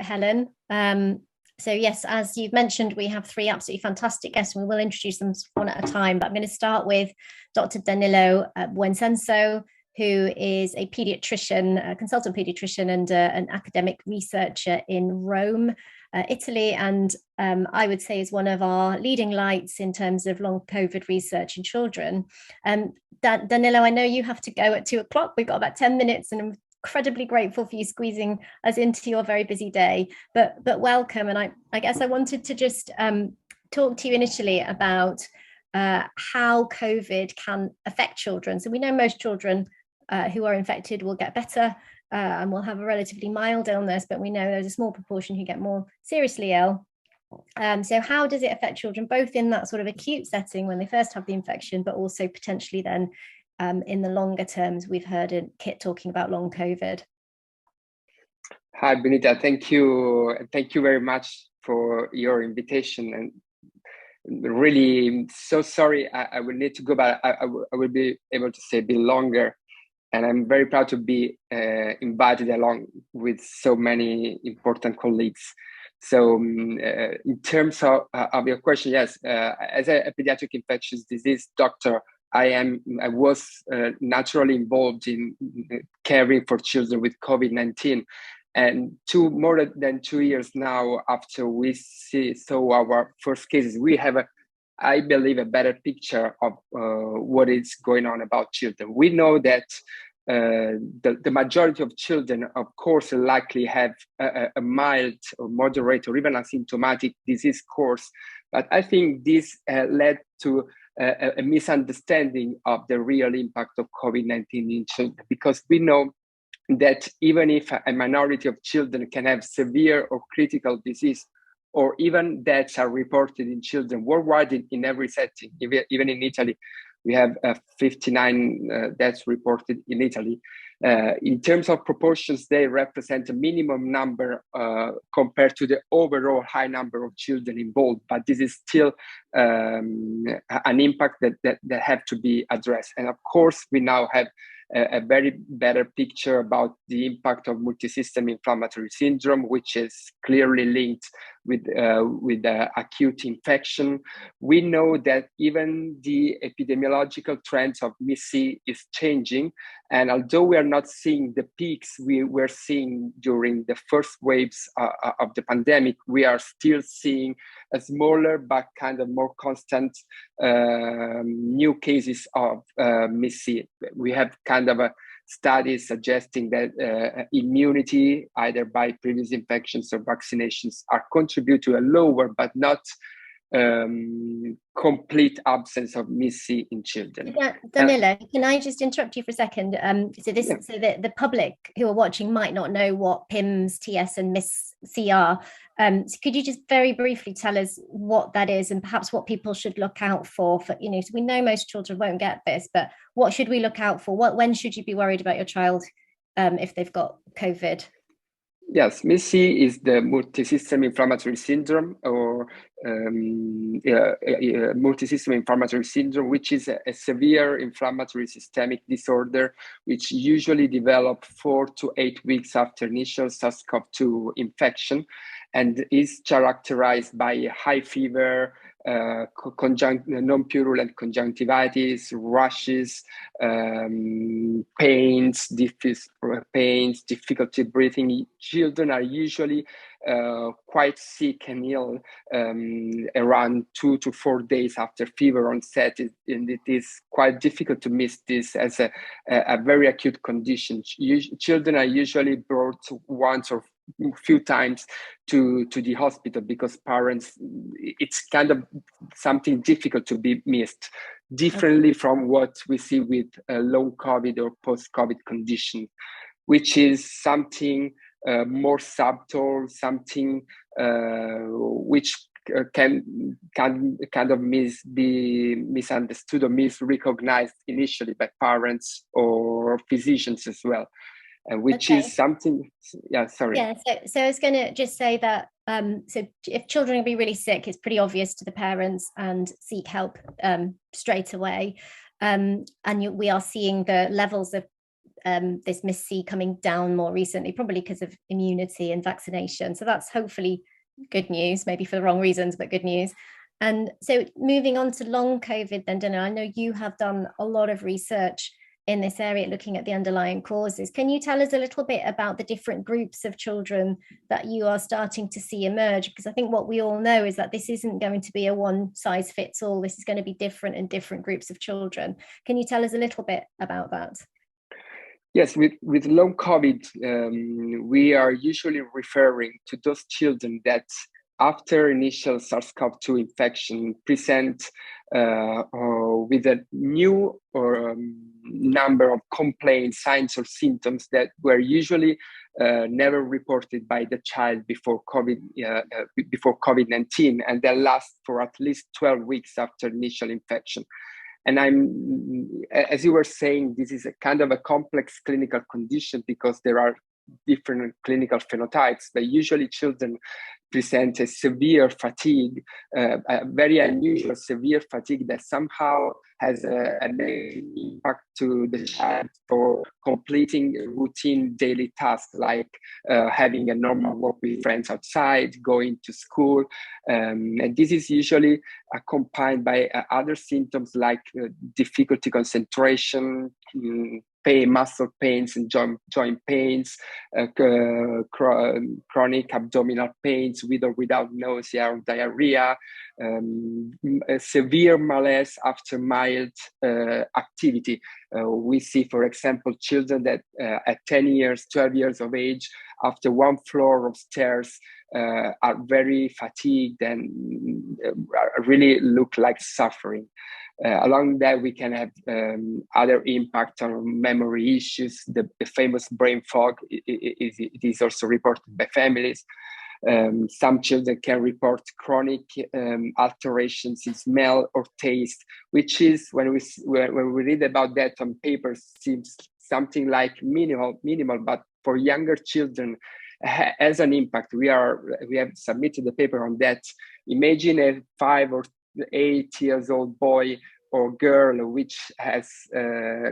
Helen. So yes, as you've mentioned, we have three absolutely fantastic guests, and we will introduce them one at a time. But I'm going to start with Dr. Danilo Buensenzo, who is a paediatrician, a consultant paediatrician, and an academic researcher in Rome, Italy, and I would say is one of our leading lights in terms of long COVID research in children. Danilo, I know you have to go at 2:00. We've got about 10 minutes, and I'm incredibly grateful for you squeezing us into your very busy day. But welcome, and I guess I wanted to just talk to you initially about how COVID can affect children. So we know most children who are infected will get better and will have a relatively mild illness, but we know there's a small proportion who get more seriously ill. So how does it affect children, both in that sort of acute setting when they first have the infection, but also potentially then in the longer terms? We've heard Kit talking about long COVID. Hi, Benita. Thank you very much for your invitation. And really, so sorry, I will need to go, but I will be able to say a bit longer. And I'm very proud to be invited along with so many important colleagues. So in terms of your question, yes, as a pediatric infectious disease doctor, I was naturally involved in caring for children with COVID-19. And more than 2 years now after we saw our first cases, we have I believe, a better picture of what is going on about children. We know that the majority of children, of course, likely have a mild or moderate or even asymptomatic disease course. But I think this led to a misunderstanding of the real impact of COVID-19 in children, because we know that even if a minority of children can have severe or critical disease, or even deaths are reported in children worldwide in every setting, even in Italy, we have 59 deaths reported in Italy. In terms of proportions, they represent a minimum number compared to the overall high number of children involved, but this is still an impact that have to be addressed. And of course, we now have a very better picture about the impact of multisystem inflammatory syndrome, which is clearly linked with acute infection. We know that even the epidemiological trends of MIS-C is changing, and although we are not seeing the peaks we were seeing during the first waves of the pandemic, we are still seeing a smaller but kind of more constant new cases of MIS-C. We have kind of a study suggesting that immunity, either by previous infections or vaccinations, are contribute to a lower but not complete absence of MIS-C in children. Danilo, can I just interrupt you for a second? So the public who are watching might not know what PIMS, TS, and MIS-C are. So could you just very briefly tell us what that is, and perhaps what people should look out for? So we know most children won't get this, but what should we look out for? When should you be worried about your child if they've got COVID? Yes, MIS-C is the multisystem inflammatory syndrome, or multisystem inflammatory syndrome, which is a severe inflammatory systemic disorder, which usually develops 4 to 8 weeks after initial SARS-CoV-2 infection, and is characterized by high fever, non-purulent conjunctivitis, rashes, pains, difficulty breathing. Children are usually quite sick and ill around 2 to 4 days after fever onset, and it is quite difficult to miss this as a very acute condition. Children are usually brought once or few times to the hospital because parents, it's kind of something difficult to be missed, differently from what we see with long COVID or post-COVID condition, which is something more subtle, something which can kind of be misunderstood or misrecognized initially by parents or physicians as well. Which is something, sorry. Yeah, so I was going to just say that, so if children are be really sick, it's pretty obvious to the parents and seek help straight away. And we are seeing the levels of this MIS-C coming down more recently, probably because of immunity and vaccination. So that's hopefully good news, maybe for the wrong reasons, but good news. And so moving on to long COVID then, Danilo, I know you have done a lot of research in this area looking at the underlying causes. Can you tell us a little bit about the different groups of children that you are starting to see emerge? Because I think what we all know is that this isn't going to be a one size fits all. This is going to be different in different groups of children. Can you tell us a little bit about that? Yes, with long COVID, we are usually referring to those children that after initial SARS-CoV-2 infection present with a new or number of complaints, signs or symptoms that were usually never reported by the child before COVID-19, and they last for at least 12 weeks after initial infection. And as you were saying, this is a kind of a complex clinical condition because there are different clinical phenotypes, but usually children present a severe fatigue, a very unusual severe fatigue that somehow has a negative impact to the child for completing routine daily tasks like having a normal walk with friends outside, going to school. And this is usually accompanied by other symptoms like difficulty concentration, muscle pains and joint pains, chronic abdominal pains with or without nausea or diarrhea, severe malaise after mild activity. We see, for example, children that at 10 years, 12 years of age, after one floor of stairs, are very fatigued and really look like suffering. Along that, we can have other impact on memory issues. The famous brain fog it is also reported by families. Some children can report chronic alterations in smell or taste, which is when we read about that on papers seems something like minimal, but for younger children has an impact. We have submitted a paper on that. Imagine a 5 or 8 years old boy or girl which has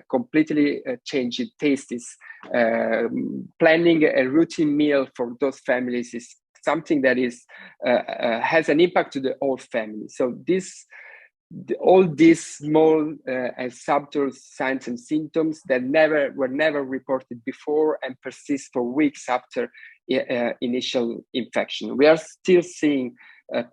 completely changed tastes. Planning a routine meal for those families is something that is has an impact to the whole family. So all these small and subtle signs and symptoms that were never reported before and persist for weeks after initial infection. We are still seeing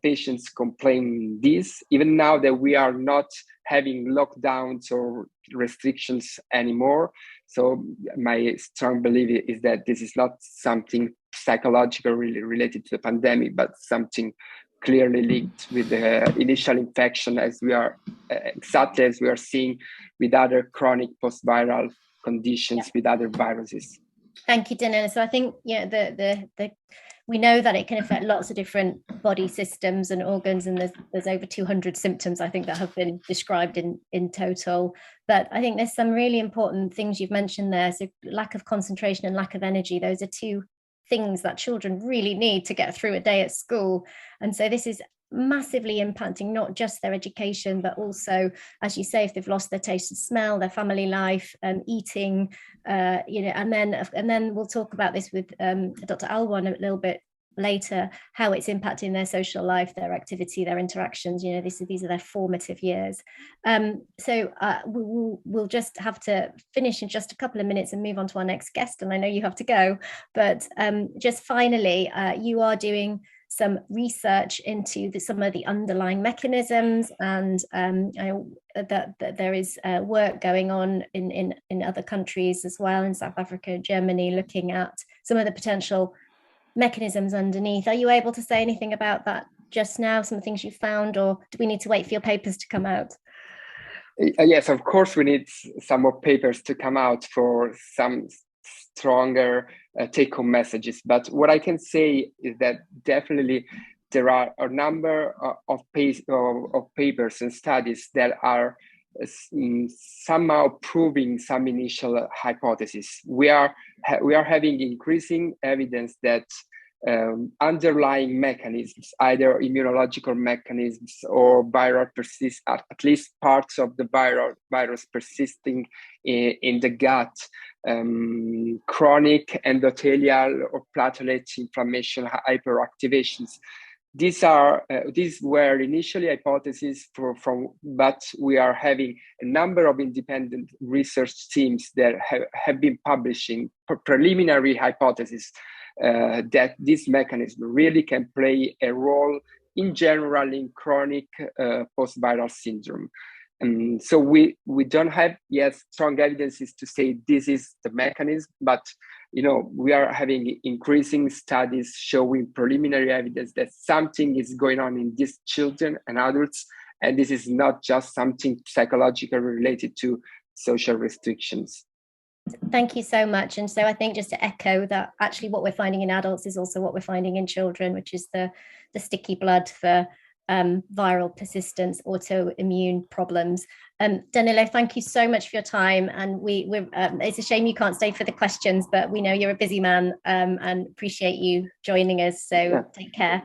patients complain this, even now that we are not having lockdowns or restrictions anymore. So my strong belief is that this is not something psychological really related to the pandemic, but something clearly linked with the initial infection, exactly as we are seeing with other chronic post-viral conditions with other viruses. Thank you, Danilo. So I think we know that it can affect lots of different body systems and organs, and there's over 200 symptoms I think that have been described in total. But I think there's some really important things you've mentioned there. So lack of concentration and lack of energy, those are two things that children really need to get through a day at school. And so this is massively impacting not just their education, but also, as you say, if they've lost their taste and smell, their family life, eating, and then we'll talk about this with Dr. Alwan a little bit later, how it's impacting their social life, their activity, their interactions. These are their formative years. So we'll just have to finish in just a couple of minutes and move on to our next guest. And I know you have to go, but just finally, you are doing some research into some of the underlying mechanisms, and I know that there is work going on in other countries as well, in South Africa, Germany, looking at some of the potential mechanisms underneath. Are you able to say anything about that just now, some of the things you found, or do we need to wait for your papers to come out? Yes, of course we need some more papers to come out for some stronger take-home messages. But what I can say is that definitely there are a number of papers and studies that are somehow proving some initial hypotheses. We are having increasing evidence that underlying mechanisms, either immunological mechanisms or viral at least parts of the virus persisting in the gut, chronic endothelial or platelet inflammation hyperactivations. These were initially hypotheses but we are having a number of independent research teams that have been publishing preliminary hypotheses that this mechanism really can play a role in general in chronic post-viral syndrome. And so we don't have yet strong evidences to say this is the mechanism, but we are having increasing studies showing preliminary evidence that something is going on in these children and adults, and this is not just something psychologically related to social restrictions. Thank you so much. And so I think just to echo that, actually what we're finding in adults is also what we're finding in children, which is the sticky blood for viral persistence, autoimmune problems. Danilo, thank you so much for your time. And it's a shame you can't stay for the questions, but we know you're a busy man and appreciate you joining us. So Take care.